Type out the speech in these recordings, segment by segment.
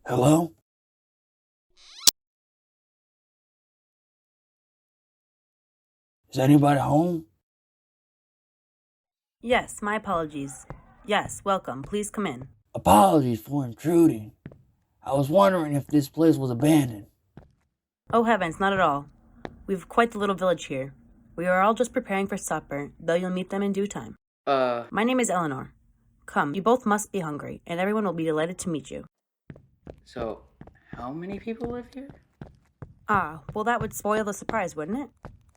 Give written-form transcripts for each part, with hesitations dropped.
Hello? Is anybody home? Yes, my apologies. Yes, welcome. Please come in. Apologies for intruding. I was wondering if this place was abandoned. Oh heavens, not at all. We've quite the little village here. We are all just preparing for supper, though you'll meet them in due time. My name is Eleanor. Come, you both must be hungry, and everyone will be delighted to meet you. So, how many people live here? Ah, well that would spoil the surprise, wouldn't it?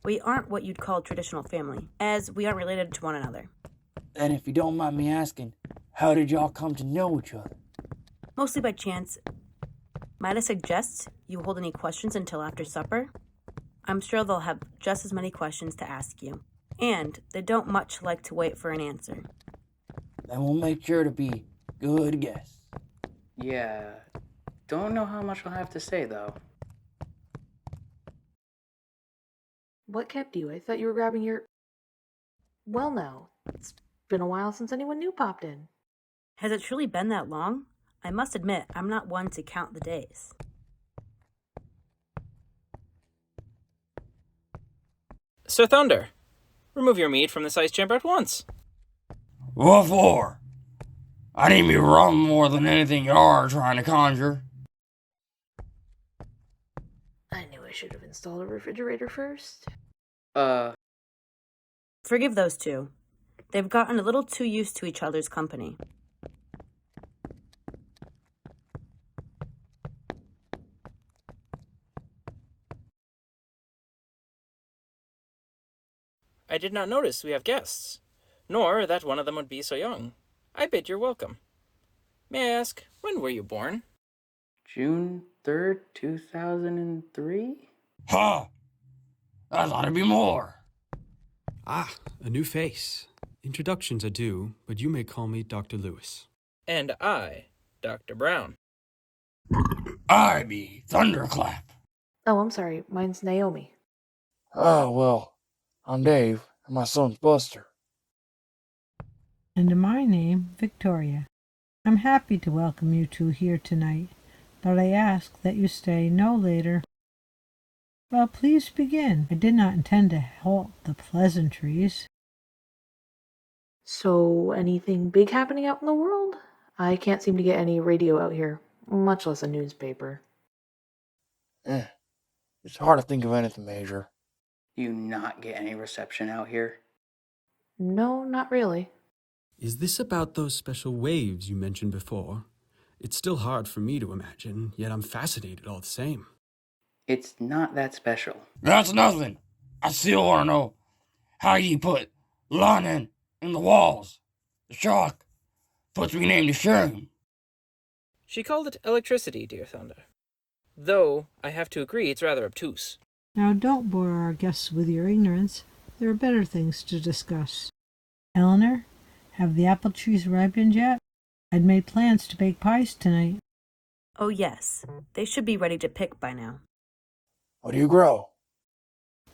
We aren't what you'd call traditional family, as we aren't related to one another. And if you don't mind me asking, how did y'all come to know each other? Mostly by chance. Might I suggest you hold any questions until after supper? I'm sure they'll have just as many questions to ask you. And they don't much like to wait for an answer. Then we'll make sure to be good guests. Yeah, don't know how much I'll have to say, though. What kept you? I thought you were grabbing your... Well, no. It's been a while since anyone new popped in. Has it truly been that long? I must admit, I'm not one to count the days. Sir Thunder, remove your meat from this ice chamber at once. What for? I need me rum more than anything you're trying to conjure. I knew I should have installed a refrigerator first. Forgive those two. They've gotten a little too used to each other's company. I did not notice we have guests, nor that one of them would be so young. I bid you welcome. May I ask, when were you born? June 3rd, 2003? Ha! I thought it'd be more. Ah, a new face. Introductions are due, but you may call me Dr. Lewis. And I, Dr. Brown. I be Thunderclap. Oh, I'm sorry. Mine's Naomi. Oh, well, I'm Dave, and my son's Buster. And my name, Victoria. I'm happy to welcome you two here tonight, but I ask that you stay no later. Well, please begin. I did not intend to halt the pleasantries. So, anything big happening out in the world? I can't seem to get any radio out here, much less a newspaper. It's hard to think of anything major. Do you not get any reception out here? No, not really. Is this about those special waves you mentioned before? It's still hard for me to imagine, yet I'm fascinated all the same. It's not that special. That's nothing. I still want to know how you put lightning in the walls. The shock puts me name to shame. She called it electricity, dear Thunder. Though, I have to agree it's rather obtuse. Now don't bore our guests with your ignorance. There are better things to discuss. Eleanor, have the apple trees ripened yet? I'd made plans to bake pies tonight. Oh yes, they should be ready to pick by now. What do you grow?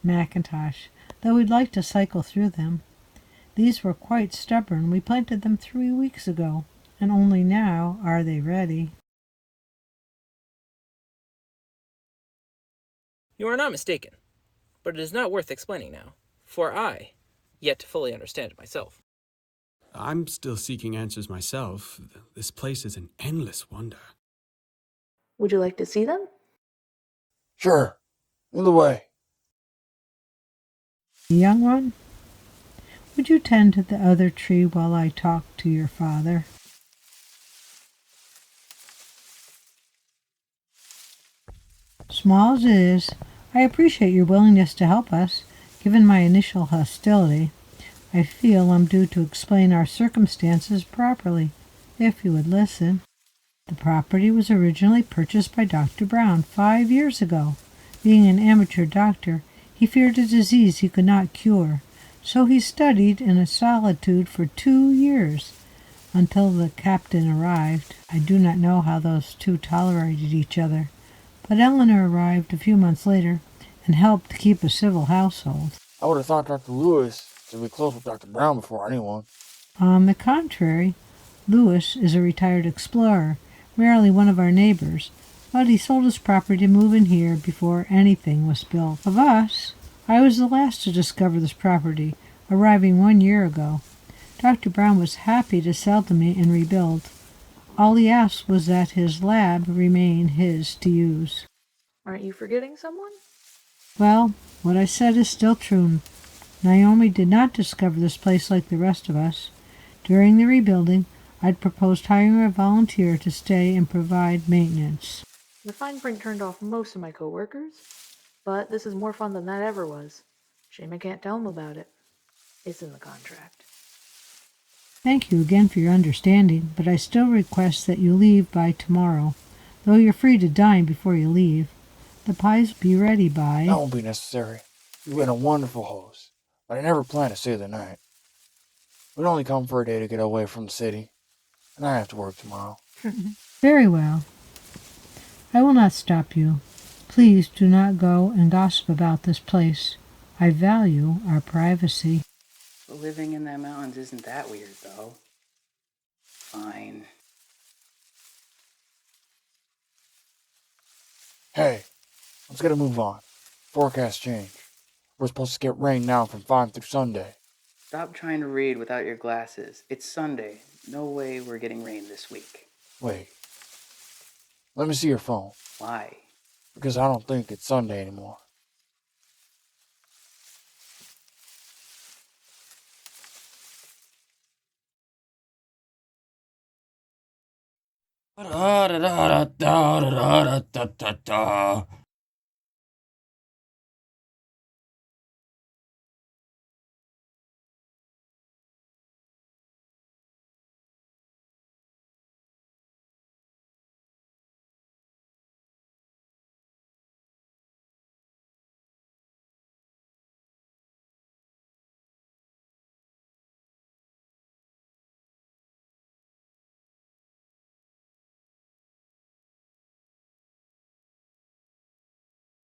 Macintosh, though we'd like to cycle through them. These were quite stubborn. We planted them 3 weeks ago, and only now are they ready. You are not mistaken, but it is not worth explaining now, for I yet to fully understand it myself. I'm still seeking answers myself. This place is an endless wonder. Would you like to see them? Sure. Either way. Young one, would you tend to the other tree while I talk to your father? Small as it is, I appreciate your willingness to help us. Given my initial hostility, I feel I'm due to explain our circumstances properly, if you would listen. The property was originally purchased by Dr. Brown 5 years ago. Being an amateur doctor, he feared a disease he could not cure, so he studied in a solitude for 2 years, until the captain arrived. I do not know how those two tolerated each other, but Eleanor arrived a few months later and helped keep a civil household. I would have thought Dr. Lewis should be close with Dr. Brown before anyone. On the contrary, Lewis is a retired explorer, merely one of our neighbors, but he sold his property to move in here before anything was built. Of us, I was the last to discover this property, arriving 1 year ago. Dr. Brown was happy to sell to me and rebuild. All he asked was that his lab remain his to use. Aren't you forgetting someone? Well, what I said is still true. Naomi did not discover this place like the rest of us. During the rebuilding, I'd proposed hiring a volunteer to stay and provide maintenance. The fine print turned off most of my coworkers, but this is more fun than that ever was. Shame I can't tell them about it. It's in the contract. Thank you again for your understanding, but I still request that you leave by tomorrow. Though you're free to dine before you leave. The pies will be ready by... That won't be necessary. You've been a wonderful host, but I never plan to stay the night. We'd only come for a day to get away from the city, and I have to work tomorrow. Very well. I will not stop you. Please do not go and gossip about this place. I value our privacy. Living in the mountains isn't that weird, though. Fine. Hey, let's get a move on. Forecast change. We're supposed to get rain now from 5 through Sunday. Stop trying to read without your glasses. It's Sunday. No way we're getting rain this week. Wait. Let me see your phone. Why? Because I don't think it's Sunday anymore. Da da da da da da da da da.